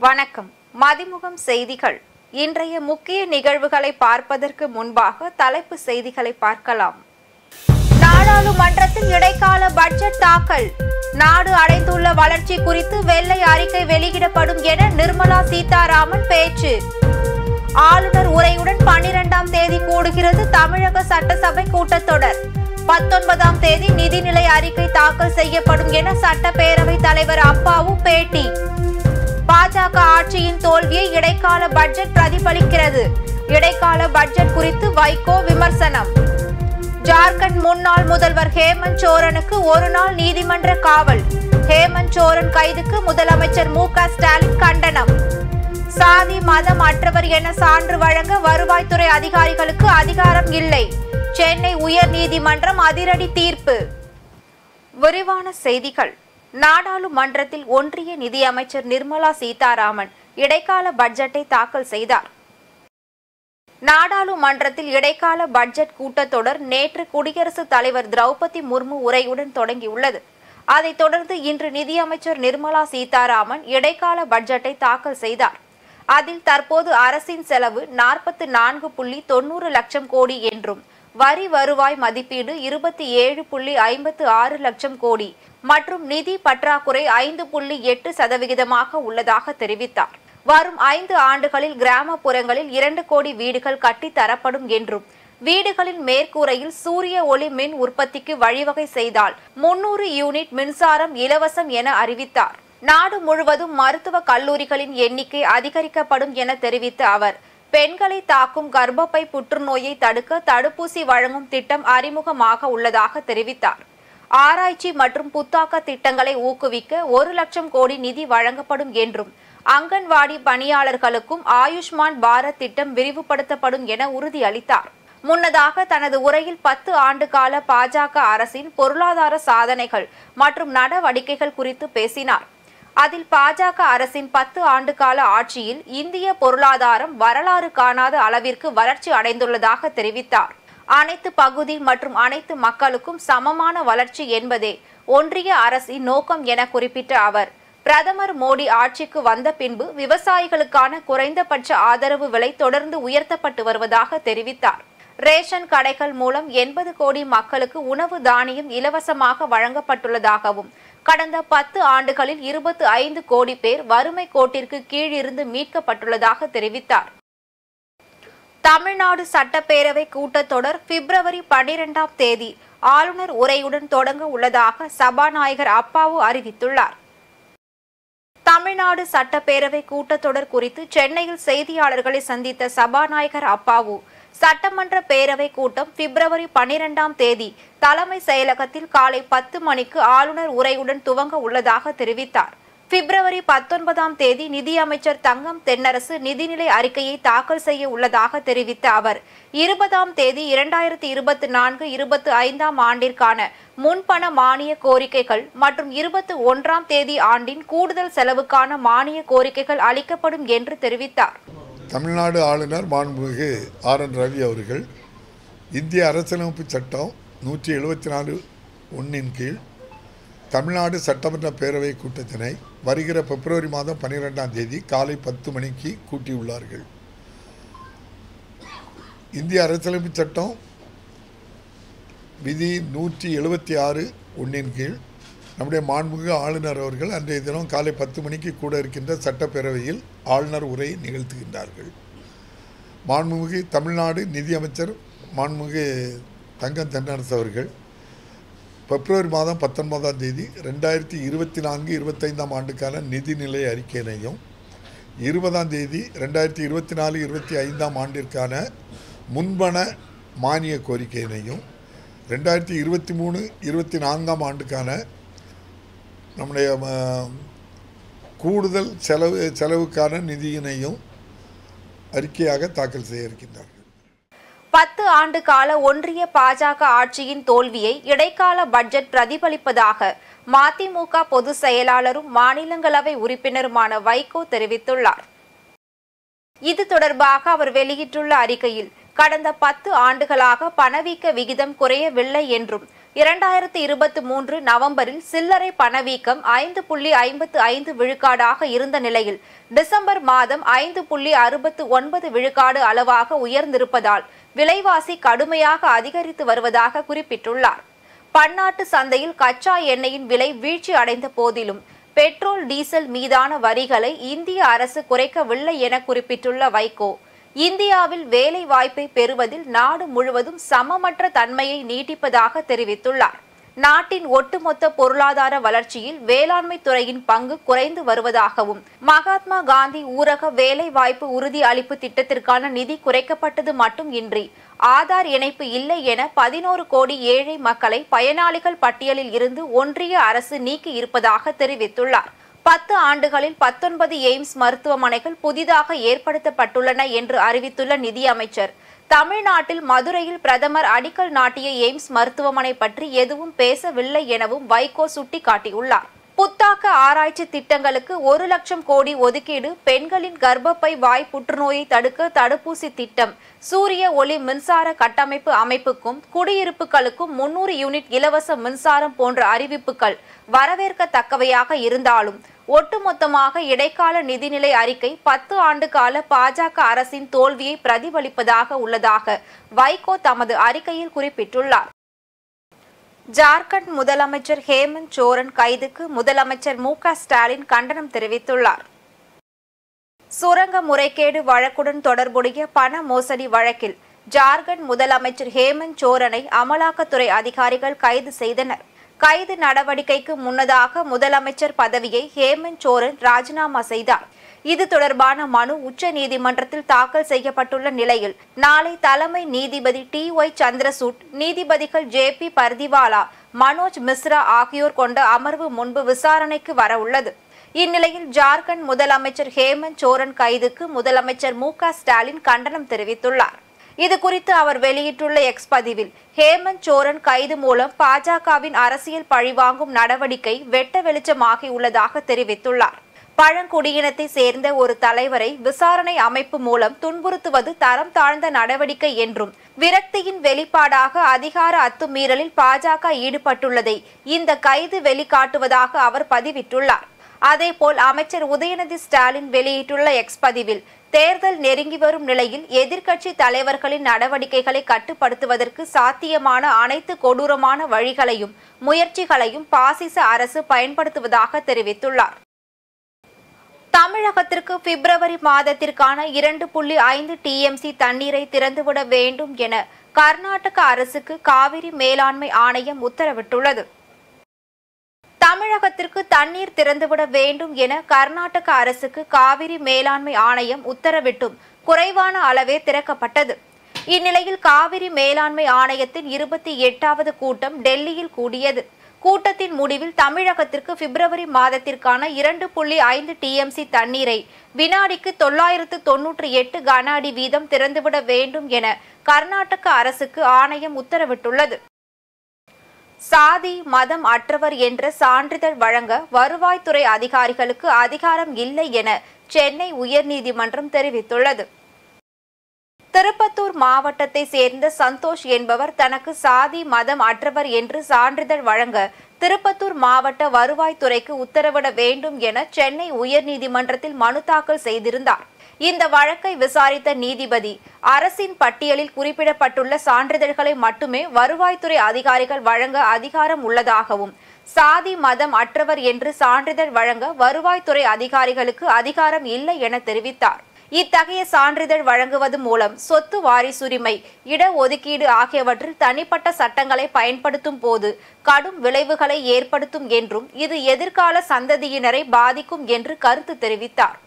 வணக்கம். மதிமுகம் செய்திகள். இன்றைய முக்கிய நிகழ்வுகளை பார்ப்பதற்கு முன்பாக தலைப்பு செய்திகளை பார்க்கலாம். நாடாளுமன்றத்தில் இடைக்கால பட்ஜெட் தாக்கல். நாடு அடைந்துள்ள வளர்ச்சி குறித்து வெள்ளை அறிக்கை வெளியிடப்படும் என நிர்மலா சீதாராமன் பேச்சு. ஆளுநர் உரையுடன் 12ஆம் தேதி கூடுகிறது தமிழக சட்டசபை கூட்டத்தொடர். 19ஆம் தேதி நிதிநிலை அறிக்கை தாக்கல் செய்யப்படும் என சட்டப்பேரவை தலைவர் அப்பாவு பேட்டி. பாஜக ஆட்சியின் தோல்வியை இடைக்கால பட்ஜெட் பிரதிபலிக்கிறது. இடைக்கால பட்ஜெட் குறித்து வைகோ விமர்சனம். ஜார்க்கண்ட் முன்னாள் முதல்வர் ஹேமந்த் சோரனுக்கு ஒரு நாள் நீதிமன்ற காவல். ஹேமந்த் சோரன் கைதுக்கு முதலமைச்சர் மு.க. ஸ்டாலின் கண்டனம். சாதி மதம் அற்றவர் என சான்று வழங்க வருவாய்த்துறை அதிகாரிகளுக்கு அதிகாரம் இல்லை. சென்னை உயர் நீதிமன்றம் அதிரடி தீர்ப்பு. விரிவான செய்திகள். நாடாளுமன்றத்தில் ஒன்றிய நிதியமைச்சர் நிர்மலா சீதாராமன் இடைக்கால பட்ஜெட்டை தாக்கல் செய்தார். நாடாளுமன்றத்தில் இடைக்கால பட்ஜெட் கூட்டத்தொடர் நேற்று குடியரசுத் தலைவர் திரௌபதி முர்மு உரையுடன் தொடங்கியுள்ளது. அதைத் தொடர்ந்து இன்று நிதியமைச்சர் நிர்மலா சீதாராமன் இடைக்கால பட்ஜெட்டை தாக்கல் செய்தார். அதில் தற்போது அரசின் செலவு 44.90 லட்சம் கோடி என்றும் வரி வருவாய் மதிப்பீடு 27.56 லட்சம் கோடி மற்றும் நிதி பற்றாக்குறை 5.8% உள்ளதாக தெரிவித்தார். வரும் 5 ஆண்டுகளில் கிராமப்புறங்களில் 2 கோடி வீடுகள் கட்டித்தரப்படும் என்றும் வீடுகளின் மேற்கூரையில் சூரிய ஒளி மின் உற்பத்திக்கு வழிவகை செய்தால் 300 யூனிட் மின்சாரம் இலவசம் என அறிவித்தார். நாடு முழுவதும் மருத்துவ கல்லூரிகளின் எண்ணிக்கை அதிகரிக்கப்படும் என தெரிவித்த அவர், பெண்களை தாக்கும் கர்ப்பப்பை புற்றுநோயை தடுக்க தடுப்பூசி வழங்கும் திட்டம் அறிமுகமாக உள்ளதாக தெரிவித்தார். ஆராய்ச்சி மற்றும் புத்தாக்க திட்டங்களை ஊக்குவிக்க 1 லட்சம் கோடி நிதி வழங்கப்படும் என்றும் அங்கன்வாடி பணியாளர்களுக்கும் ஆயுஷ்மான் பாரத் திட்டம் விரிவுபடுத்தப்படும் என உறுதியளித்தார். முன்னதாக தனது உரையில் 10 ஆண்டு கால பாஜக அரசின் பொருளாதார சாதனைகள் மற்றும் நடவடிக்கைகள் குறித்து பேசினார். அதில் பாஜக அரசின் 10 ஆண்டு கால ஆட்சியில் இந்திய பொருளாதாரம் வரலாறு காணாத அளவிற்கு வளர்ச்சி அடைந்துள்ளதாக தெரிவித்தார். அனைத்து பகுதி மற்றும் அனைத்து மக்களுக்கும் சமமான வளர்ச்சி என்பதே ஒன்றிய அரசின் நோக்கம் என குறிப்பிட்ட அவர், பிரதமர் மோடி ஆட்சிக்கு வந்த பின்பு விவசாயிகளுக்கான குறைந்தபட்ச ஆதரவு விலை தொடர்ந்து உயர்த்தப்பட்டு வருவதாக தெரிவித்தார். ரேஷன் கடைகள் மூலம் 80 கோடி மக்களுக்கு உணவு தானியம் இலவசமாக வழங்கப்பட்டுள்ளதாகவும் கடந்த 10 ஆண்டுகளில் 25 கோடி பேர் வறுமை கோட்டிற்கு கீழிருந்து மீட்கப்பட்டுள்ளதாக தெரிவித்தார். தமிழ்நாடு சட்டப்பேரவை கூட்டத்தொடர் பிப்ரவரி 12ஆம் தேதி ஆளுநர் உரையுடன் தொடங்க உள்ளதாக சபாநாயகர் அப்பாவு அறிவித்துள்ளார். தமிழ்நாடு சட்டப்பேரவை கூட்டத்தொடர் குறித்து சென்னையில் செய்தியாளர்களை சந்தித்த சபாநாயகர் அப்பாவு, சட்டமன்ற பேரவை கூட்டம் பிப்ரவரி 12ஆம் தேதி தலைமை செயலகத்தில் காலை 10 மணிக்கு ஆளுநர் உரையுடன் துவங்க உள்ளதாக தெரிவித்தார். பிப்ரவரி 19ஆம் தேதி நிதியமைச்சர் தங்கம் தென்னரசு நிதிநிலை அறிக்கையை தாக்கல் செய்ய உள்ளதாக தெரிவித்த அவர், 20ஆம் தேதி 2024-25ஆம் ஆண்டிற்கான முன்பண மானிய கோரிக்கைகள் மற்றும் 21ஆம் தேதி ஆண்டின் கூடுதல் செலவுக்கான மானிய கோரிக்கைகள் அளிக்கப்படும் என்று தெரிவித்தார். தமிழ்நாடு ஆளுநர் மாண்புமிகு ஆர்.என். ரவி அவர்கள் இந்திய அரசியலமைப்பு சட்டம் 174(1) கீழ் தமிழ்நாடு சட்டமன்ற பேரவை கூட்டத்தினை வருகிற பிப்ரவரி மாதம் 12ஆம் தேதி காலை 10 மணிக்கு கூட்டியுள்ளார்கள். இந்திய அரசியலமைப்பு சட்டம் விதி 176(1) கீழ் நம்முடைய மாண்புமிகு ஆளுநர் அவர்கள் அன்றைய தினம் காலை 10 மணிக்கு கூட இருக்கின்ற சட்டப்பேரவையில் ஆளுநர் உரை நிகழ்த்துகின்றார்கள். மாண்புமிகு தமிழ்நாடு நிதியமைச்சர் மாண்புமிகு தங்கம் தென்னரசு அவர்கள் பிப்ரவரி மாதம் 19ஆம் தேதி 2024-25ஆம் ஆண்டுக்கான நிதிநிலை அறிக்கையினையும் 20ஆம் தேதி 2024-25ஆம் ஆண்டிற்கான முன்பண மானிய கோரிக்கையினையும் 2023-24ஆம் ஆண்டுக்கான நம்முடைய கூடுதல் செலவுக்கான நிதியினையும் அறிக்கையாக தாக்கல் செய்ய இருக்கின்றார்கள். 10 ஆண்டு கால ஒன்றிய பாஜக ஆட்சியின் தோல்வியை இடைக்கால பட்ஜெட் பிரதிபலிப்பதாக மதிமுக பொதுச் செயலாளரும் மாநிலங்களவை உறுப்பினருமான வைகோ தெரிவித்துள்ளார். இது தொடர்பாக அவர் வெளியிட்டுள்ள அறிக்கையில், கடந்த 10 ஆண்டுகளாக பணவீக்க விகிதம் குறையவில்லை என்றும் 2023 நவம்பரில் சில்லறை பணவீக்கம் 5.55 விழுக்காடாக இருந்த நிலையில் டிசம்பர் மாதம் 5.69 விழுக்காடு அளவாக உயர்ந்திருப்பதால் விலைவாசி கடுமையாக அதிகரித்து வருவதாக குறிப்பிட்டுள்ளார். பன்னாட்டு சந்தையில் கச்சா எண்ணெயின் விலை வீழ்ச்சி அடைந்த போதிலும் பெட்ரோல் டீசல் மீதான வரிகளை இந்திய அரசு குறைக்கவில்லை என குறிப்பிட்டுள்ள வைகோ, இந்தியாவில் வேலை வாய்ப்பை பெறுவதில் நாடு முழுவதும் சமமற்ற தன்மையை நீட்டிப்பதாக தெரிவித்துள்ளார். நாட்டின் ஒட்டுமொத்த பொருளாதார வளர்ச்சியில் வேளாண்மை துறையின் பங்கு குறைந்து வருவதாகவும், மகாத்மா காந்தி ஊரக வேலை வாய்ப்பு உறுதி அளிப்பு திட்டத்திற்கான நிதி குறைக்கப்பட்டது மட்டும் இன்றி ஆதார் இணைப்பு இல்லை என 11 கோடி ஏழை மக்களை பயனாளிகள் பட்டியலில் இருந்து ஒன்றிய அரசு நீக்கி இருப்பதாக தெரிவித்துள்ளார். 10 ஆண்டுகளில் 19 எய்ம்ஸ் மருத்துவமனைகள் புதிதாக ஏற்படுத்தப்பட்டுள்ளன என்று அறிவித்துள்ள நிதியமைச்சர், தமிழ்நாட்டில் மதுரையில் பிரதமர் அடிக்கல் நாட்டிய எய்ம்ஸ் மருத்துவமனை பற்றி எதுவும் பேசவில்லை எனவும் வைகோ சுட்டிக்காட்டியுள்ளார். புத்தாக்க ஆராய்ச்சி திட்டங்களுக்கு 1 லட்சம் கோடி ஒதுக்கீடு, பெண்களின் கர்ப்பப்பை வாய் புற்றுநோயை தடுக்க தடுப்பூசி திட்டம், சூரிய ஒளி மின்சார கட்டமைப்பு அமைப்புக்கும் குடியிருப்புகளுக்கும் 300 யூனிட் இலவச மின்சாரம் போன்ற அறிவிப்புகள் வரவேற்கத்தக்கவையாக இருந்தாலும் ஒட்டுமொத்தமாக இடைக்கால நிதிநிலை அறிக்கை 10 ஆண்டு கால பாஜக அரசின் தோல்வியை பிரதிபலிப்பதாக உள்ளதாக வைகோ தமது அறிக்கையில் குறிப்பிட்டுள்ளார். ஜார்க்கண்ட் முதலமைச்சர் ஹேமந்த் சோரன் கைதுக்கு முதலமைச்சர் மு.க. ஸ்டாலின் கண்டனம் தெரிவித்துள்ளார். சுரங்க முறைகேடு வழக்குடன் தொடர்புடைய பண மோசடி வழக்கில் ஜார்க்கண்ட் முதலமைச்சர் ஹேமந்த் சோரனை அமலாக்கத்துறை அதிகாரிகள் கைது செய்தனர். கைது நடவடிக்கைக்கு முன்னதாக முதலமைச்சர் பதவியை ஹேமந்த் சோரன் ராஜினாமா செய்தார். இது தொடர்பான மனு உச்ச நீதிமன்றத்தில் தாக்கல் செய்யப்பட்டுள்ள நிலையில் நாளை தலைமை நீதிபதி டி.ஒய். சந்திரசூட், நீதிபதிகள் ஜே.பி. பர்திவாலா, மனோஜ் மிஸ்ரா ஆகியோர் கொண்ட அமர்வு முன்பு விசாரணைக்கு வர உள்ளது. இந்நிலையில் ஜார்க்கண்ட் முதலமைச்சர் ஹேமந்த் சோரன் கைதுக்கு முதலமைச்சர் மு.க. ஸ்டாலின் கண்டனம் தெரிவித்துள்ளார். இதுகுறித்து அவர் வெளியிட்டுள்ள எக்ஸ் பதிவில், ஹேமந்த் சோரன் கைது மூலம் பாஜகவின் அரசியல் பழிவாங்கும் நடவடிக்கை வெட்ட வெளிச்சமாகியுள்ளதாக தெரிவித்துள்ளார். பழங்குடியினத்தை சேர்ந்த ஒரு தலைவரை விசாரணை அமைப்பு மூலம் துன்புறுத்துவது தரம் தாழ்ந்த நடவடிக்கை என்றும், விரக்தியின் வெளிப்பாடாக அதிகார அத்துமீறலில் பாஜக ஈடுபட்டுள்ளதை இந்த கைது வெளிக்காட்டுவதாக அவர் பதிவிட்டுள்ளார். அதேபோல் அமைச்சர் உதயநிதி ஸ்டாலின் வெளியிட்டுள்ள எக்ஸ் பதிவில், தேர்தல் நெருங்கி வரும் நிலையில் எதிர்க்கட்சி தலைவர்களின் நடவடிக்கைகளை கட்டுப்படுத்துவதற்கு சாத்தியமான அனைத்து கொடூரமான வழிகளையும் முயற்சிகளையும் பாசிச அரசு பயன்படுத்துவதாக தெரிவித்துள்ளார். தமிழகத்திற்கு பிப்ரவரி மாதத்திற்கான 2.5 TMC தண்ணீரை திறந்துவிட வேண்டும் என கர்நாடக அரசுக்கு காவிரி மேலாண்மை ஆணையம் உத்தரவிட்டுள்ளது. தமிழகத்திற்கு தண்ணீர் திறந்துவிட வேண்டும் என கர்நாடக அரசுக்கு காவிரி மேலாண்மை ஆணையம் உத்தரவிட்டும் குறைவான அளவே திறக்கப்பட்டது. இந்நிலையில் காவிரி மேலாண்மை ஆணையத்தின் 28வது கூட்டம் டெல்லியில் கூடியது. கூட்டத்தின் முடிவில் தமிழகத்திற்கு பிப்ரவரி மாதத்திற்கான 2.5 TMC தண்ணீரை வினாடிக்கு 998 கன அடி வீதம் திறந்துவிட வேண்டும் என கர்நாடக அரசுக்கு ஆணையம் உத்தரவிட்டுள்ளது. சாதி மதம் அற்றவர் என்ற சான்றிதழ் வழங்க வருவாய்த்துறை அதிகாரிகளுக்கு அதிகாரம் இல்லை என சென்னை உயர்நீதிமன்றம் தெரிவித்துள்ளது. திருப்பத்தூர் மாவட்டத்தை சேர்ந்த சந்தோஷ் என்பவர் தனக்கு சாதி மதம் அற்றவர் என்று சான்றிதழ் வழங்க திருப்பத்தூர் மாவட்ட வருவாய்த்துறைக்கு உத்தரவிட வேண்டும் என சென்னை உயர்நீதிமன்றத்தில் மனு தாக்கல் செய்திருந்தார். இந்த வழக்கை விசாரித்த நீதிபதி, அரசின் பட்டியலில் குறிப்பிடப்பட்டுள்ள சான்றிதழ்களை மட்டுமே வருவாய்த்துறை அதிகாரிகள் வழங்க அதிகாரம் உள்ளதாகவும், சாதி மதம் அற்றவர் என்று சான்றிதழ் வழங்க வருவாய்த்துறை அதிகாரிகளுக்கு அதிகாரம் இல்லை என தெரிவித்தார். இத்தகைய சான்றிதழ் வழங்குவது மூலம் சொத்து வாரிசுரிமை, இடஒதுக்கீடு ஆகியவற்றில் தனிப்பட்ட சட்டங்களை பயன்படுத்தும் போது கடும் விளைவுகளை ஏற்படுத்தும் என்றும், இது எதிர்கால சந்ததியினரை பாதிக்கும் என்று கருத்து தெரிவித்தார்.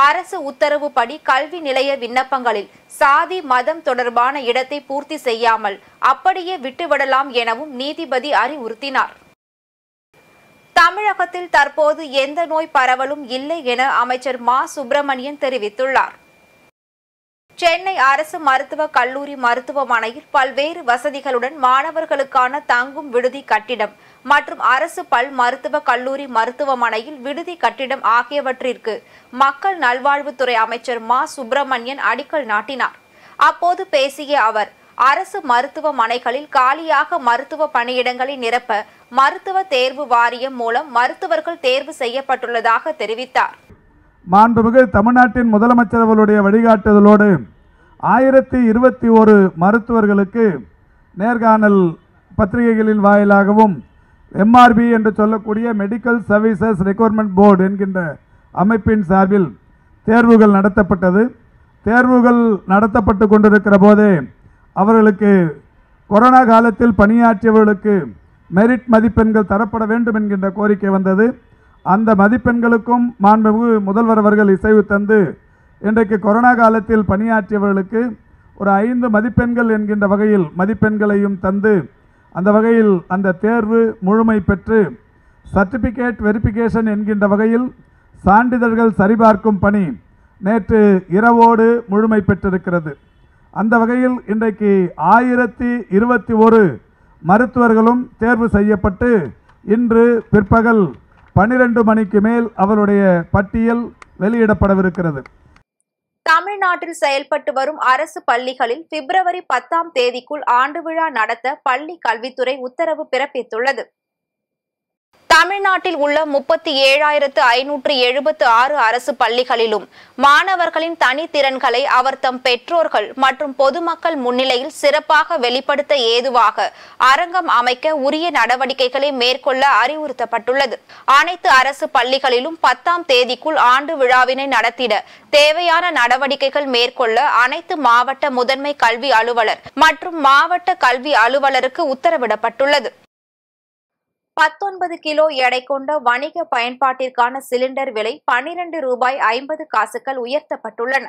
அரசு உத்தரவுப்படி கல்வி நிலைய விண்ணப்பங்களில் சாதி மதம் தொடர்பான இடத்தை பூர்த்தி செய்யாமல் அப்படியே விட்டுவிடலாம் எனவும் நீதிபதி அறிவுறுத்தினார். தமிழகத்தில் தற்போது எந்த நோய் பரவலும் இல்லை என அமைச்சர் மா. சுப்பிரமணியன் தெரிவித்துள்ளார். சென்னை அரசு மருத்துவக் கல்லூரி மருத்துவமனையில் பல்வேறு வசதிகளுடன் மாணவர்களுக்கான தங்கும் விடுதி கட்டிடம் மற்றும் அரசு பல் மருத்துவக் கல்லூரி மருத்துவமனையில் விடுதி கட்டிடம் ஆகியவற்றிற்கு மக்கள் நல்வாழ்வுத்துறை அமைச்சர் மா. சுப்பிரமணியன் அடிக்கல் நாட்டினார். அப்போது பேசிய அவர், அரசு மருத்துவமனைகளில் காலியாக மருத்துவ பணியிடங்களை நிரப்ப மருத்துவ தேர்வு வாரியம் மூலம் மருத்துவர்கள் தேர்வு செய்யப்பட்டுள்ளதாக தெரிவித்தார். மாண்புமிகு தமிழ்நாட்டின் முதலமைச்சர் அவர்களுடைய வழிகாட்டுதலோடு 1021 மருத்துவர்களுக்கு நேர்காணல் பத்திரிகைகளின் வாயிலாகவும் MRB என்று சொல்லக்கூடிய மெடிக்கல் சர்வீசஸ் ரெக்ரூட்மெண்ட் போர்டு என்கின்ற அமைப்பின் சார்பில் தேர்வுகள் நடத்தப்பட்டது. தேர்வுகள் நடத்தப்பட்டு கொண்டிருக்கிற போதே அவர்களுக்கு கொரோனா காலத்தில் பணியாற்றியவர்களுக்கு மெரிட் மதிப்பெண்கள் தரப்பட வேண்டும் என்கின்ற கோரிக்கை வந்தது. அந்த மதிப்பெண்களுக்கும் மாண்புமிகு முதல்வர் அவர்கள் இசைவு தந்து இன்றைக்கு கொரோனா காலத்தில் பணியாற்றியவர்களுக்கு ஒரு 5 மதிப்பெண்கள் என்கின்ற வகையில் மதிப்பெண்களையும் தந்து அந்த வகையில் அந்த தேர்வு முழுமை பெற்று சர்டிஃபிகேட் வெரிஃபிகேஷன் என்கின்ற வகையில் சான்றிதழ்கள் சரிபார்க்கும் பணி நேற்று இரவோடு முழுமை பெற்றிருக்கிறது. அந்த வகையில் இன்றைக்கு 1021 மருத்துவர்களும் தேர்வு செய்யப்பட்டு இன்று பிற்பகல் 12 மணிக்கு மேல் அவருடைய பட்டியல் வெளியிடப்படவிருக்கிறது. தமிழ்நாட்டில் செயல்பட்டு வரும் அரசு பள்ளிகளில் பிப்ரவரி 10ஆம் தேதிக்குள் ஆண்டு விழா நடத்த பள்ளி கல்வித்துறை உத்தரவு பிறப்பித்துள்ளது. தமிழ்நாட்டில் உள்ள 37,576 அரசு பள்ளிகளிலும் மாணவர்களின் தனித்திறன்களை அவர் தம் பெற்றோர்கள் மற்றும் பொதுமக்கள் முன்னிலையில் சிறப்பாக வெளிப்படுத்த ஏதுவாக அரங்கம் அமைக்க உரிய நடவடிக்கைகளை மேற்கொள்ள அறிவுறுத்தப்பட்டுள்ளது. அனைத்து அரசு பள்ளிகளிலும் 10ஆம் தேதிக்குள் ஆண்டு விழாவினை நடத்திட தேவையான நடவடிக்கைகள் மேற்கொள்ள அனைத்து மாவட்ட முதன்மை கல்வி அலுவலர் மற்றும் மாவட்ட கல்வி அலுவலருக்கு உத்தரவிடப்பட்டுள்ளது. 19 கிலோ எடை கொண்ட வணிக பயன்பாட்டிற்கான சிலிண்டர் விலை 12 ரூபாய் 50 காசுகள் உயர்த்தப்பட்டுள்ளன.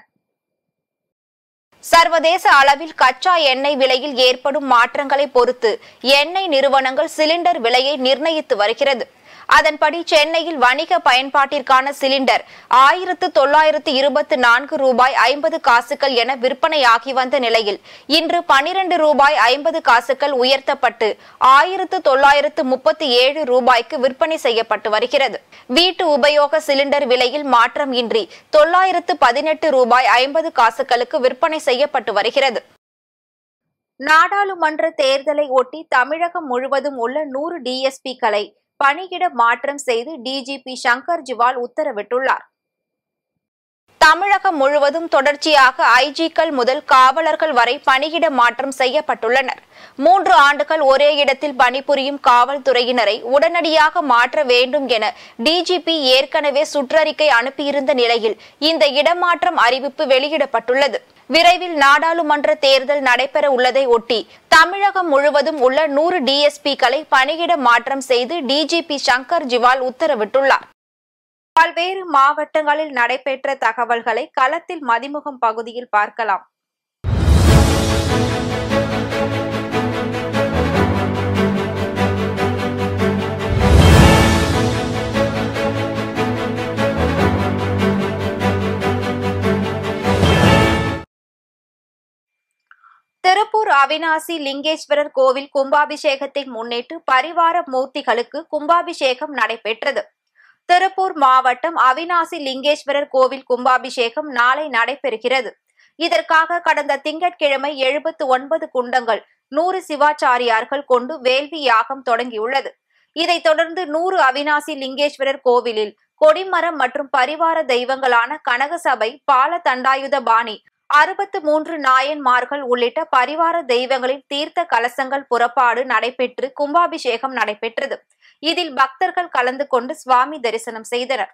சர்வதேச அளவில் கச்சா எண்ணெய் விலையில் ஏற்படும் மாற்றங்களை பொறுத்து எண்ணெய் நிறுவனங்கள் சிலிண்டர் விலையை நிர்ணயித்து வருகிறது. அதன்படி சென்னையில் வணிக பயன்பாட்டிற்கான சிலிண்டர் 1924 ரூபாய் 50 காசுகள் என விற்பனையாகி வந்த நிலையில் இன்று 12 ரூபாய் 50 காசுகள் உயர்த்தப்பட்டு 1937 ரூபாய்க்கு விற்பனை செய்யப்பட்டு வருகிறது. வீட்டு உபயோக சிலிண்டர் விலையில் மாற்றம் இன்றி 918 ரூபாய் 50 காசுகளுக்கு விற்பனை செய்யப்பட்டு வருகிறது. நாடாளுமன்ற தேர்தலை ஒட்டி தமிழகம் முழுவதும் உள்ள 100 DSP-க்களை பணியிட மாற்றம் செய்து டிஜிபி சங்கர் ஜிவால் உத்தரவிட்டுள்ளார். தமிழகம் முழுவதும் தொடர்ச்சியாக ஐஜிக்கள் முதல் காவலர்கள் வரை பணியிட மாற்றம் செய்யப்பட்டுள்ளனர். 3 ஆண்டுகள் ஒரே இடத்தில் பணிபுரியும் காவல்துறையினரை உடனடியாக மாற்ற வேண்டும் என டிஜிபி ஏற்கனவே சுற்றறிக்கை அனுப்பியிருந்த நிலையில் இந்த இடமாற்றம் அறிவிப்பு வெளியிடப்பட்டுள்ளது. விரைவில் நாடாளுமன்ற தேர்தல் நடைபெற உள்ளதை ஒட்டி தமிழகம் முழுவதும் உள்ள 100 DSP-க்களை பணியிட மாற்றம் செய்து டிஜிபி சங்கர் ஜிவால் உத்தரவிட்டுள்ளார். பல்வேறு மாவட்டங்களில் நடைபெற்ற தகவல்களை களத்தில் மதிமுகம் பகுதியில் பார்க்கலாம். திருப்பூர் அவிநாசி லிங்கேஸ்வரர் கோவில் கும்பாபிஷேகத்தை முன்னிட்டு பரிவார மூர்த்திகளுக்கு கும்பாபிஷேகம் நடைபெற்றது. திருப்பூர் மாவட்டம் அவிநாசி லிங்கேஸ்வரர் கோவில் கும்பாபிஷேகம் நாளை நடைபெறுகிறது. இதற்காக கடந்த திங்கட்கிழமை 79 குண்டங்கள் 100 சிவாச்சாரியார்கள் கொண்டு வேள்வி யாகம் தொடங்கியுள்ளது. இதைத் தொடர்ந்து 100 அவிநாசி லிங்கேஸ்வரர் கோவிலில் கொடிமரம் மற்றும் பரிவார தெய்வங்களான கனகசபை, பால தண்டாயுத பாணி, 63 நாயன்மார்கள் உள்ளிட்ட பரிவார தெய்வங்களின் தீர்த்த கலசங்கள் புறப்பாடு நடைபெற்று கும்பாபிஷேகம் நடைபெற்றது. இதில் பக்தர்கள் கலந்து கொண்டு சுவாமி தரிசனம் செய்தனர்.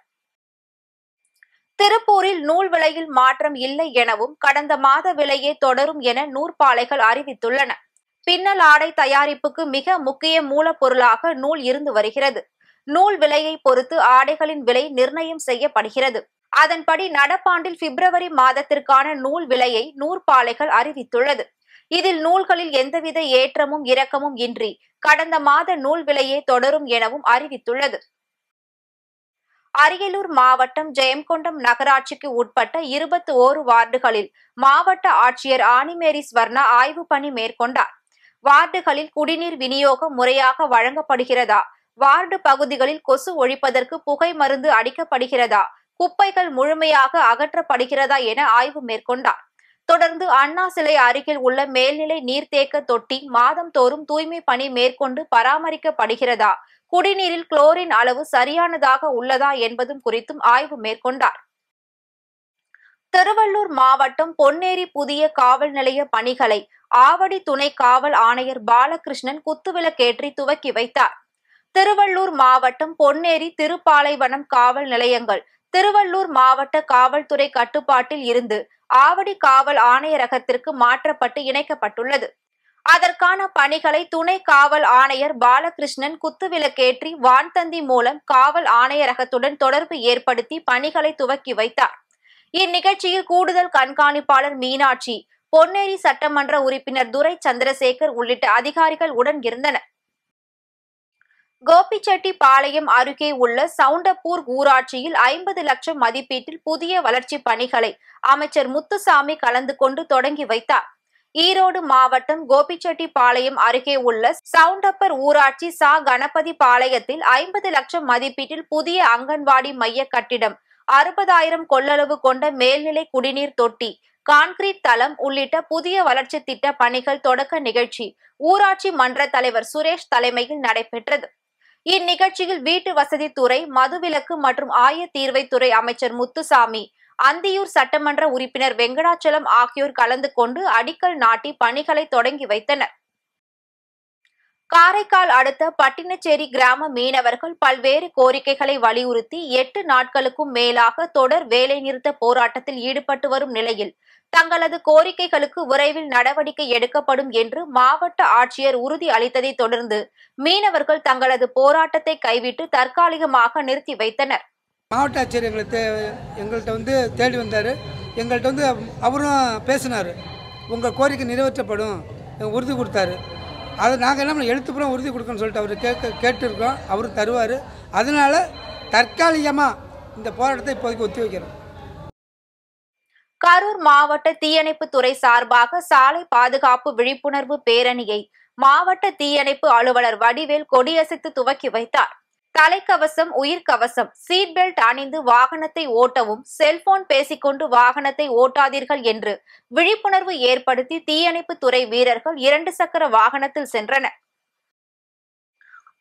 திருப்பூரில் நூல் விலையில் மாற்றம் இல்லை எனவும் கடந்த மாத விலையே தொடரும் என நூற்பாலைகள் அறிவித்துள்ளன. பின்னல் ஆடை தயாரிப்புக்கு மிக முக்கிய மூலப்பொருளாக நூல் இருந்து வருகிறது. நூல் விலையை பொறுத்து ஆடைகளின் விலை நிர்ணயம் செய்யப்படுகிறது. அதன்படி நடப்பாண்டில் பிப்ரவரி மாதத்திற்கான நூல் விலையை நூற்பாலைகள் அறிவித்துள்ளது. இதில் நூல்களில் எந்தவித ஏற்றமும் இறக்கமும் இன்றி கடந்த மாத நூல் விலையே தொடரும் எனவும் அறிவித்துள்ளது. அரியலூர் மாவட்டம் ஜெயங்கொண்டம் நகராட்சிக்கு உட்பட்ட 21 வார்டுகளில் மாவட்ட ஆட்சியர் ஆனிமேரி ஸ்வர்ணா ஆய்வு பணி மேற்கொண்டார். வார்டுகளில் குடிநீர் விநியோகம் முறையாக வழங்கப்படுகிறதா, வார்டு பகுதிகளில் கொசு ஒழிப்பதற்கு புகை மருந்து அடிக்கப்படுகிறதா, குப்பைகள் முழுமையாக அகற்றப்படுகிறதா என ஆய்வு மேற்கொண்டார். தொடர்ந்து அண்ணா சிலை அருகில் உள்ள மேல்நிலை நீர்த்தேக்க தொட்டி மாதந்தோறும் தூய்மை பணி மேற்கொண்டு பராமரிக்கப்படுகிறதா, குடிநீரில் குளோரின் அளவு சரியானதாக உள்ளதா என்பதும் குறித்தும் ஆய்வு மேற்கொண்டார். திருவள்ளூர் மாவட்டம் பொன்னேரி புதிய காவல் நிலைய பணிகளை ஆவடி துணை காவல் ஆணையர் பாலகிருஷ்ணன் குத்துவிளக்கேற்றி துவக்கி வைத்தார். திருவள்ளூர் மாவட்டம் பொன்னேரி, திருப்பாலைவனம் காவல் நிலையங்கள் திருவள்ளூர் மாவட்ட காவல்துறை கட்டுப்பாட்டில் இருந்து ஆவடி காவல் ஆணையரகத்திற்கு மாற்றப்பட்டு இணைக்கப்பட்டுள்ளது. அதற்கான பணிகளை துணை காவல் ஆணையர் பாலகிருஷ்ணன் குத்துவிளக்கேற்றி வான்தந்தி மூலம் காவல் ஆணையரகத்துடன் தொடர்பு ஏற்படுத்தி பணிகளை துவக்கி வைத்தார். இந்நிகழ்ச்சியில் கூடுதல் கண்காணிப்பாளர் மீனாட்சி, பொன்னேரி சட்டமன்ற உறுப்பினர் துரை சந்திரசேகர் உள்ளிட்ட அதிகாரிகள் உடன் இருந்தனர். கோபிச்செட்டிப்பாளையம் அருகே உள்ள சவுண்டப்பூர் ஊராட்சியில் 50 லட்சம் மதிப்பீட்டில் புதிய வளர்ச்சி பணிகளை அமைச்சர் முத்துசாமி கலந்து கொண்டு தொடங்கி வைத்தார். ஈரோடு மாவட்டம் கோபிச்செட்டிப்பாளையம் அருகே உள்ள சவுண்டப்பர் ஊராட்சி சா கணபதி பாளையத்தில் 50 லட்சம் மதிப்பீட்டில் புதிய அங்கன்வாடி மைய கட்டிடம், 60,000 கொள்ளளவு கொண்ட மேல்நிலை குடிநீர் தொட்டி, கான்கிரீட் தளம் உள்ளிட்ட புதிய வளர்ச்சி திட்ட பணிகள் தொடக்க நிகழ்ச்சி ஊராட்சி மன்ற தலைவர் சுரேஷ் தலைமையில் நடைபெற்றது. இந்நிகழ்ச்சியில் வீட்டு வசதித்துறை, மதுவிலக்கு மற்றும் ஆயத்தீர்வைத்துறை அமைச்சர் முத்துசாமி, அந்தியூர் சட்டமன்ற உறுப்பினர் வெங்கடாச்சலம் ஆகியோர் கலந்து கொண்டு அடிக்கல் நாட்டி பணிகளை தொடங்கி வைத்தனர். காரைக்கால் அடுத்த பட்டினச்சேரி கிராம மீனவர்கள் பல்வேறு கோரிக்கைகளை வலியுறுத்தி 8 நாட்களுக்கும் மேலாக தொடர் வேலைநிறுத்த போராட்டத்தில் ஈடுபட்டு வரும் நிலையில் தங்களது கோரிக்கைகளுக்கு விரைவில் நடவடிக்கை எடுக்கப்படும் என்று மாவட்ட ஆட்சியர் உறுதி அளித்ததை தொடர்ந்து மீனவர்கள் தங்களது போராட்டத்தை கைவிட்டு தற்காலிகமாக நிறுத்தி வைத்தனர். மாவட்ட ஆட்சியர் எங்கள்கிட்ட தேடி வந்தார். எங்கள்கிட்ட அவரும் பேசினார். உங்கள் கோரிக்கை நிறைவேற்றப்படும் உறுதி கொடுத்தாரு. அதை நாங்கள் என்ன பண்ண எழுத்துப்புறம் உறுதி கொடுக்கணும்னு சொல்லிட்டு அவர் கேட்டிருக்கோம். அவரும் தருவார். அதனால் தற்காலிகமாக இந்த போராட்டத்தை இப்போதைக்கு ஒத்தி வைக்கிறோம். கரூர் மாவட்ட தீயணைப்பு துறை சார்பாக சாலை பாதுகாப்பு விழிப்புணர்வு பேரணியை மாவட்ட தீயணைப்பு அலுவலர் வடிவேல் கொடியசைத்து துவக்கி வைத்தார். தலைக்கவசம், உயிர்கவசம், சீட் பெல்ட் அணிந்து வாகனத்தை ஓட்டவும், செல்போன் பேசிக்கொண்டு வாகனத்தை ஓட்டாதீர்கள் என்று விழிப்புணர்வு ஏற்படுத்தி தீயணைப்பு துறை வீரர்கள் 2 சக்கர வாகனத்தில் சென்றனர்.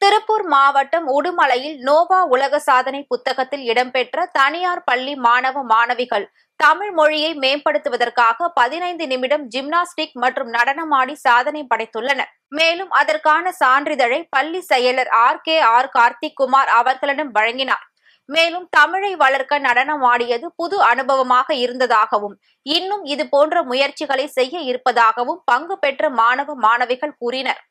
திருப்பூர் மாவட்டம் உடுமலையில் நோவா உலக சாதனை புத்தகத்தில் இடம்பெற்ற தனியார் பள்ளி மாணவ மாணவிகள் தமிழ் மொழியை மேம்படுத்துவதற்காக 15 நிமிடம் ஜிம்னாஸ்டிக் மற்றும் நடனமாடி சாதனை படைத்துள்ளனர். மேலும் அதற்கான சான்றிதழை பள்ளி செயலர் RKR கார்த்திக் குமார் அவர்களிடம் வழங்கினார். மேலும் தமிழை வளர்க்க நடனமாடியது புது அனுபவமாக இருந்ததாகவும் இன்னும் இது போன்ற முயற்சிகளை செய்ய இருப்பதாகவும் பங்கு பெற்ற மாணவ மாணவிகள் கூறினர்.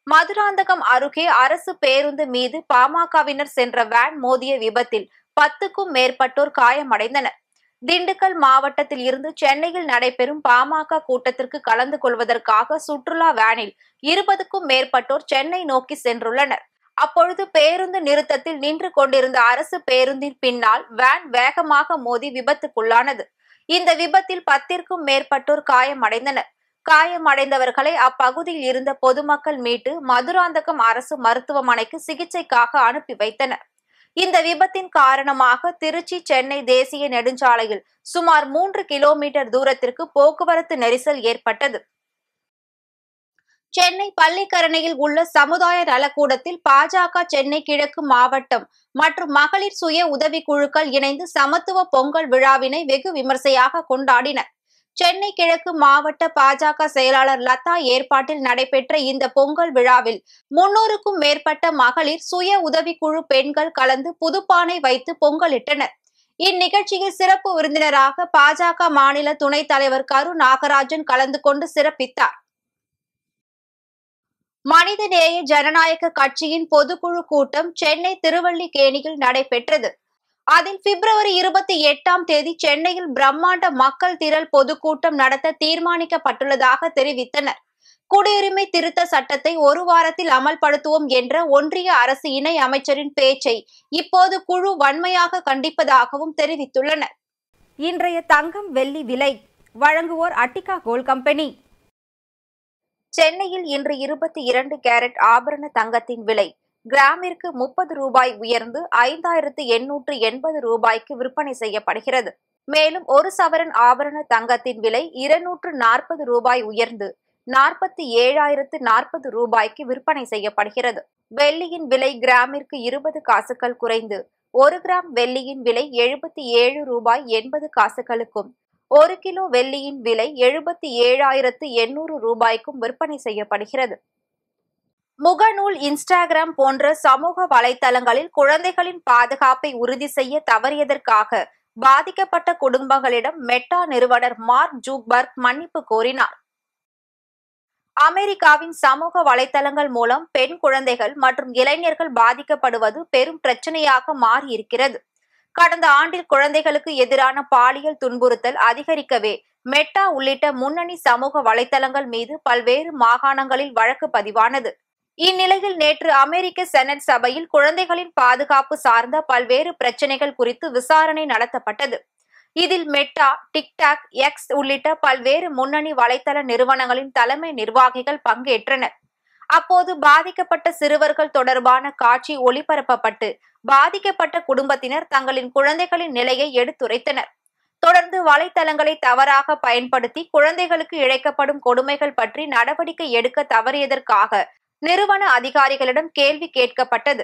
மதுராந்தகம் அருகே அரசு பேருந்து மீது பாமகவினர் சென்ற வேன் மோதிய விபத்தில் 10க்கும் மேற்பட்டோர் காயமடைந்தனர். திண்டுக்கல் மாவட்டத்தில் இருந்து சென்னையில் நடைபெறும் பாமக கூட்டத்திற்கு கலந்து கொள்வதற்காக சுற்றுலா வேனில் 20க்கும் மேற்பட்டோர் சென்னை நோக்கி சென்றுள்ளனர். அப்பொழுது பேருந்து நிறுத்தத்தில் நின்று கொண்டிருந்த அரசு பேருந்தின் பின்னால் வேன் வேகமாக மோதி விபத்துக்குள்ளானது. இந்த விபத்தில் 10ற்கும் மேற்பட்டோர் காயமடைந்தனர். காயமடைந்தவர்களை அப்பகுதியில் இருந்த பொதுமக்கள் மீட்டு மதுராந்தகம் அரசு மருத்துவமனைக்கு சிகிச்சைக்காக அனுப்பி வைத்தனர். இந்த விபத்தின் காரணமாக திருச்சி சென்னை தேசிய நெடுஞ்சாலையில் சுமார் 3 கிலோமீட்டர் தூரத்திற்கு போக்குவரத்து நெரிசல் ஏற்பட்டது. சென்னை பள்ளிக்கரணையில் உள்ள சமுதாய நலக்கூடத்தில் பாஜக சென்னை கிழக்கு மாவட்டம் மற்றும் மகளிர் சுய உதவிக்குழுக்கள் இணைந்து சமத்துவ பொங்கல் விழாவினை வெகு விமர்சையாக கொண்டாடினர். சென்னை கிழக்கு மாவட்ட பாஜக செயலாளர் லதா ஏற்பாட்டில் நடைபெற்ற இந்த பொங்கல் விழாவில் 300க்கும் மேற்பட்ட மகளிர் சுய உதவிக்குழு பெண்கள் கலந்து புதுப்பானை வைத்து பொங்கலிட்டனர். இந்நிகழ்ச்சியில் சிறப்பு விருந்தினராக பாஜக மாநில துணைத் தலைவர் கரு நாகராஜன் கலந்து கொண்டு சிறப்பித்தார். மனிதநேய ஜனநாயக கட்சியின் பொதுக்குழு கூட்டம் சென்னை திருவல்லிக்கேணியில் நடைபெற்றது. அதில் பிப்ரவரி 28ஆம் தேதி சென்னையில் பிரம்மாண்ட மக்கள் திரள் பொதுக்கூட்டம் நடத்த தீர்மானிக்கப்பட்டுள்ளதாக தெரிவித்தனர். குடியுரிமை திருத்த சட்டத்தை 1 வாரத்தில் அமல்படுத்துவோம் என்ற ஒன்றிய அரசு இணை அமைச்சரின் பேச்சை இப்போது குழு வன்மையாக கண்டிப்பதாகவும் தெரிவித்துள்ளனர். இன்றைய தங்கம் வெள்ளி விலை வழங்குவோர் அட்டிகா கோல்ட் கம்பெனி. சென்னையில் இன்று 22 கேரட் ஆபரண தங்கத்தின் விலை கிராமிற்கு 30 ரூபாய் உயர்ந்து 5,880 ரூபாய்க்கு விற்பனை செய்யப்படுகிறது. மேலும் ஒரு சவரன் ஆபரண தங்கத்தின் விலை 240 ரூபாய் உயர்ந்து 47,040 ரூபாய்க்கு விற்பனை செய்யப்படுகிறது. வெள்ளியின் விலை கிராமிற்கு 20 காசுகள் குறைந்து 1 கிராம் வெள்ளியின் விலை 77 ரூபாய் 80 காசுகளுக்கும் 1 கிலோ வெள்ளியின் விலை 77,800 ரூபாய்க்கும் விற்பனை செய்யப்படுகிறது. முகநூல், இன்ஸ்டாகிராம் போன்ற சமூக வலைதளங்களில் குழந்தைகளின் பாதுகாப்பை உறுதி செய்ய தவறியதற்காக பாதிக்கப்பட்ட குடும்பங்களிடம் மெட்டா நிறுவனர் மார்க் ஜூக்பர்க் மன்னிப்பு கோரினார். அமெரிக்காவின் சமூக வலைதளங்கள் மூலம் பெண் குழந்தைகள் மற்றும் இளைஞர்கள் பாதிக்கப்படுவது பெரும் பிரச்சனையாக மாறியிருக்கிறது. கடந்த ஆண்டில் குழந்தைகளுக்கு எதிரான பாலியல் துன்புறுத்தல் அதிகரிக்கவே மெட்டா உள்ளிட்ட முன்னணி சமூக வலைதளங்கள் மீது பல்வேறு மாகாணங்களில் வழக்கு பதிவானது. இந்நிலையில் நேற்று அமெரிக்க செனட் சபையில் குழந்தைகளின் பாதுகாப்பு சார்ந்த பல்வேறு பிரச்சனைகள் குறித்து விசாரணை நடத்தப்பட்டது. இதில் மெட்டா, டிக்டாக், எக்ஸ் உள்ளிட்ட பல்வேறு முன்னணி வலைதள நிறுவனங்களின் தலைமை நிர்வாகிகள் பங்கேற்றனர். அப்போது பாதிக்கப்பட்ட சிறுவர்கள் தொடர்பான காட்சி ஒளிபரப்பப்பட்டு பாதிக்கப்பட்ட குடும்பத்தினர் தங்களின் குழந்தைகளின் நிலையை எடுத்துரைத்தனர். தொடர்ந்து வலைதளங்களை தவறாக பயன்படுத்தி குழந்தைகளுக்கு இழைக்கப்படும் கொடுமைகள் பற்றி நடவடிக்கை எடுக்க தவறியதற்காக நிறுவன அதிகாரிகளிடம் கேள்வி கேட்கப்பட்டது.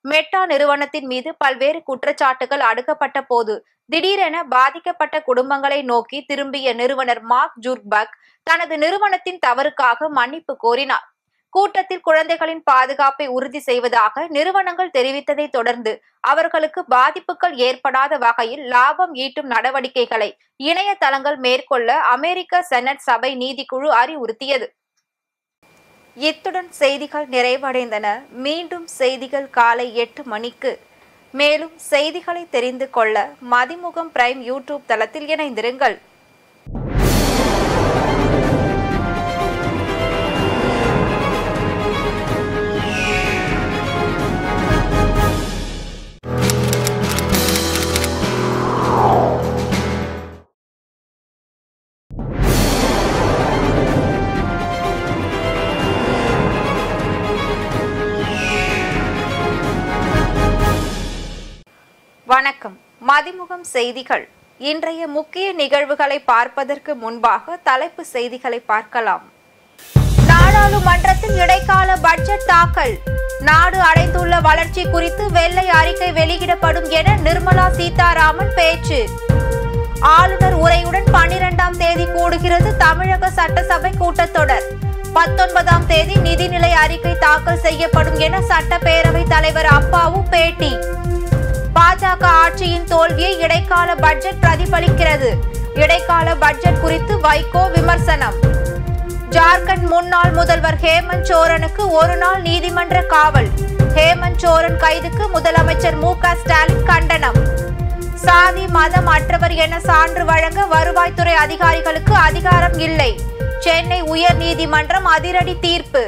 மெட்டா நிறுவனத்தின் மீது பல்வேறு குற்றச்சாட்டுகள் அடுக்கப்பட்ட போது திடீரென பாதிக்கப்பட்ட குடும்பங்களை நோக்கி திரும்பிய நிறுவனர் மார்க் ஜூக்பர்க் தனது நிறுவனத்தின் தவறுக்காக மன்னிப்பு கோரினார். கூட்டத்தில் குழந்தைகளின் பாதுகாப்பை உறுதி செய்வதாக நிறுவனங்கள் தெரிவித்ததை தொடர்ந்து அவர்களுக்கு பாதிப்புகள் ஏற்படாத வகையில் லாபம் ஈட்டும் நடவடிக்கைகளை இணையதளங்கள் மேற்கொள்ள அமெரிக்க செனட் சபை நீதிக்குழு அறிவுறுத்தியது. இத்துடன் செய்திகள் நிறைவடைந்தன. மீண்டும் செய்திகள் காலை 8 மணிக்கு. மேலும் செய்திகளை தெரிந்து கொள்ள மதிமுகம் பிரைம் யூடியூப் தளத்தில் இணைந்திருங்கள். வணக்கம். மதிமுகம் செய்திகள். இன்றைய முக்கிய நிகழ்வுகளை பார்ப்பதற்கு முன்பாக தலைப்பு செய்திகளை பார்க்கலாம். நாடாளுமன்றத்தில் இடைக்கால பட்ஜெட் தாக்கல். நாடு அடைந்துள்ள வளர்ச்சி குறித்து வெள்ளை அறிக்கை வெளியிடப்படும் என நிர்மலா சீதாராமன் பேச்சு. ஆளுநர் உரையுடன் 12ஆம் தேதி கூடுகிறது தமிழக சட்டசபை கூட்டத்தொடர். 19ஆம் தேதி நிதிநிலை அறிக்கை தாக்கல் செய்யப்படும் என சட்டப்பேரவை தலைவர் அப்பாவு பேட்டி. பாஜக ஆட்சியின் தோல்வியை இடைக்கால பட்ஜெட் பிரதிபலிக்கிறது. இடைக்கால பட்ஜெட் குறித்து வைகோ விமர்சனம். ஜார்க்கண்ட் முன்னாள் முதல்வர் ஹேமந்த் சோரனுக்கு 1 நாள் நீதிமன்ற காவல். ஹேமந்த் சோரன் கைதுக்கு முதலமைச்சர் மு.க. ஸ்டாலின் கண்டனம். சாதி மதம் அற்றவர் என சான்று வழங்க வருவாய்த்துறை அதிகாரிகளுக்கு அதிகாரம் இல்லை. சென்னை உயர் நீதிமன்றம் அதிரடி தீர்ப்பு.